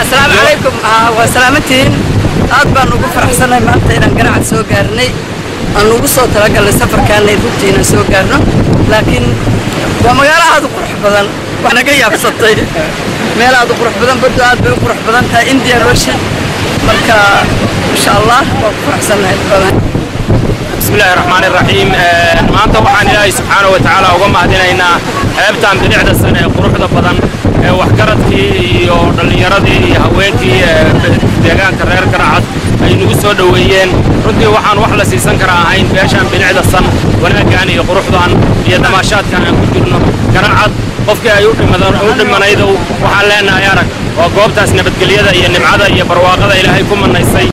السلام عليكم وسلامتين أطبع نوقف فرحسنا ما أنتنا قرعة سوق قرني نوقف صوت لقى السفر كان يفوتينا سوق قرنا لكن وما قال هذا قرح بدن وأنا جاي أبسطي ما هذا قرح بدن بدو هذا قرح بدن تا إنديا روشن مركا إن شاء الله فرحسنا بدن. بسم الله الرحمن الرحيم ما أنت وحنا الله سبحانه وتعالى وما هدينا إن هبتان بنعد السنة قرح بدن waxgaradkii iyo dhalinyaradii haweenkii deegaanka reer Garacad ay nagu soo dhaweeyeen runtii waxaan wax la siisan karaa ahayn beeshan bilicda san wanaagan iyo quruxdan iyo damaashaadkan aan ku jirno Garacad qofkii ay u dhimanaydo waxaan leenahay arag waa goobtaas nabadgelyada iyo nimcada iyo barwaaqada Ilaahay ku manaysay